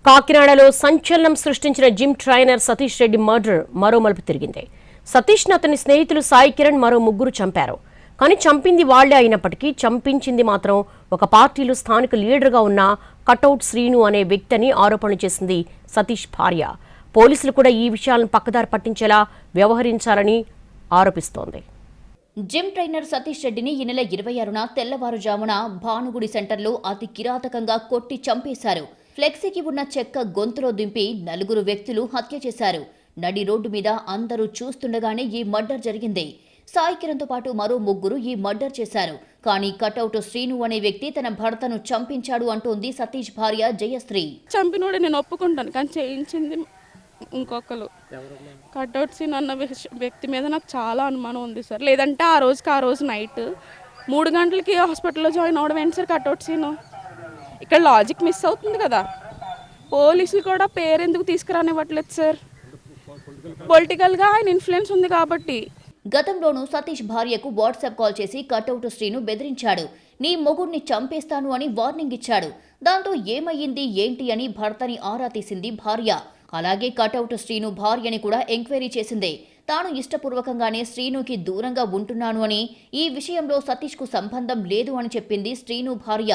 కాకినాడలో సంచలనం సృష్టించిన gym trainer Satish Reddy murder మరో మలుపు తిరిగింది. సతీష్ను అతని స్నేహితులు సాయి కిరణ్ మరో ముగ్గురు చంపారు. కానీ చంపింది వాళ్లే అయినప్పటికీ చంపించింది మాత్రం ఒక పార్టీలో స్థానిక లీడర్గా ఉన్న కటౌట్ శ్రీను అనే వ్యక్తి అని ఆరోపణలు చేసింది సతీష్ భార్య. పోలీసులు కూడా ఈ విషయాలను పక్కదారి పట్టించేలా వ్యవహరించాలని ఆరోపిస్తోంది. జిమ్ ట్రైనర్ సతీష్ రెడ్డిని ఈ నెల 26న తెల్లవారుజామున భానుగుడి సెంటర్లో అతి కిరాతకంగా కొట్టి చంపేశారు. ఫ్లెక్సీకి ఉన్న చెక్క గొంతులో దింపి 4 వ్యక్తులు హత్య చేశారు. నడి రోడ్డు మీద అందరూ చూస్తుండగానే ఈ మర్డర్ జరిగింది. సాయి కిరణ్తో పాటు మరో 3 ఈ మర్డర్ చేశారు. కానీ కటౌట్ శ్రీను అనే వ్యక్తి తన భర్తను చంపించాడు అంటోంది సతీష్ భార్య జయశ్రీ. చంపినోడే నేను ఒప్పుకుంటాను, కానీ చేయించింది ఇంకొకరు. కటౌట్ సీన్ అన్న వ్యక్తి మీద నాకు చాలా అనుమానం ఉంది సార్. లేదంటే ఆ రోజు నైట్ 3 గంటలకి హాస్పిటల్లో జాయిన్ అవడం ఏంటి సార్ కటౌట్ సీను? ఇక్కడ లాజిక్ మిస్ అవుతుంది కదా. పోలీసులు కూడా పేరు ఎందుకు తీసుకురానివ్వట్లేదు సార్? పొలిటికల్గా ఆయన ఇన్ఫ్లుయెన్స్ ఉంది కాబట్టి. గతంలోనూ సతీష్ భార్యకు వాట్సాప్ కాల్ చేసి కటౌట్ శ్రీను బెదిరించాడు. నీ మొగుడిని చంపేస్తాను అని వార్నింగ్ ఇచ్చాడు. దాంతో ఏమయ్యింది ఏంటి అని భర్తని ఆరా తీసింది భార్య. అలాగే కటౌట్ శ్రీను భార్యని కూడా ఎంక్వైరీ చేసింది. తాను ఇష్టపూర్వకంగానే శ్రీనుకి దూరంగా ఉంటున్నాను అని, ఈ విషయంలో సతీష్కు సంబంధం లేదు అని చెప్పింది శ్రీను భార్య.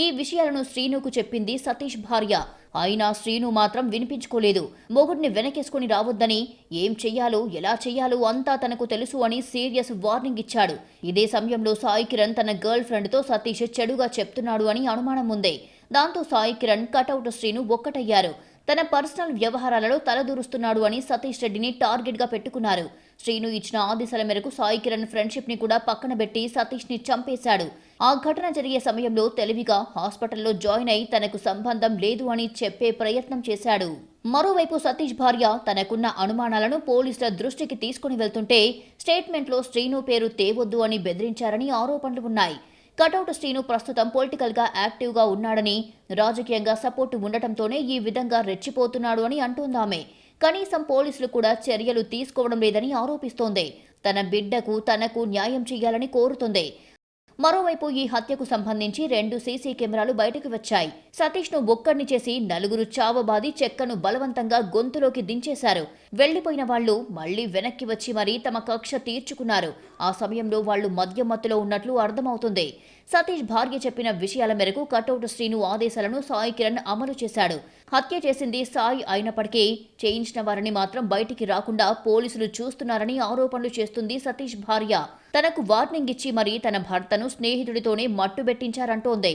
ఈ విషయాలను శ్రీనుకు చెప్పింది సతీష్ భార్య. అయినా శ్రీను మాత్రం వినిపించుకోలేదు. మొగుడిని వెనకేసుకుని రావద్దని, ఏం చెయ్యాలో ఎలా చెయ్యాలో అంతా తనకు తెలుసు అని సీరియస్ వార్నింగ్ ఇచ్చాడు. ఇదే సమయంలో సాయి కిరణ్ తన గర్ల్ ఫ్రెండ్తో సతీష్ చెడుగా చెప్తున్నాడు అని అనుమానం ఉంది. దాంతో సాయి కిరణ్ కటౌట్ శ్రీను ఒక్కటయ్యారు. తన పర్సనల్ వ్యవహారాలలో తలదూరుస్తున్నాడు అని సతీష్ రెడ్డిని టార్గెట్గా పెట్టుకున్నారు. శ్రీను ఇచ్చిన ఆదేశాల మేరకు సాయి కిరణ్ ఫ్రెండ్షిప్ ని కూడా పక్కన పెట్టి సతీష్ ని చంపేశాడు. ఆ ఘటన జరిగే సమయంలో తెలివిగా హాస్పిటల్లో జాయిన్ అయి తనకు సంబంధం లేదు అని చెప్పే ప్రయత్నం చేశాడు. మరోవైపు సతీష్ భార్య తనకున్న అనుమానాలను పోలీసుల దృష్టికి తీసుకుని వెళ్తుంటే స్టేట్మెంట్లో శ్రీను పేరు తేవొద్దు అని బెదిరించారని ఆరోపణలు ఉన్నాయి. కటౌట్ శ్రీను ప్రస్తుతం పొలిటికల్గా యాక్టివ్గా ఉన్నాడని, రాజకీయంగా సపోర్టు ఉండటంతోనే ఈ విధంగా రెచ్చిపోతున్నాడు అని అంటోందామె. కనీసం పోలీసులు కూడా చర్యలు తీసుకోవడం లేదని ఆరోపిస్తోంది. తన బిడ్డకు తనకు న్యాయం చేయాలని కోరుతోంది. మరోవైపు ఈ హత్యకు సంబంధించి 2 సీసీ కెమెరాలు బయటకు వచ్చాయి. సతీష్ను ఒక్కడిని చేసి 4 చావబాది చెక్కను బలవంతంగా గొంతులోకి దించేశారు. వెళ్లిపోయిన వాళ్లు మళ్లీ వెనక్కి వచ్చి మరీ తమ కక్ష తీర్చుకున్నారు. ఆ సమయంలో వాళ్లు మద్యం మత్తులో ఉన్నట్లు అర్థమవుతుంది. సతీష్ భార్య చెప్పిన విషయాల మేరకు కటౌట్ శ్రీను ఆదేశాలను సాయి కిరణ్ అమలు చేశాడు. హత్య చేసింది సాయి అయినప్పటికీ చేయించిన వారిని మాత్రం బయటికి రాకుండా పోలీసులు చూస్తున్నారని ఆరోపణలు చేస్తుంది సతీష్ భార్య. తనకు వార్నింగ్ ఇచ్చి మరీ తన భర్తను స్నేహితుడితోనే మట్టుబెట్టించారంటోంది.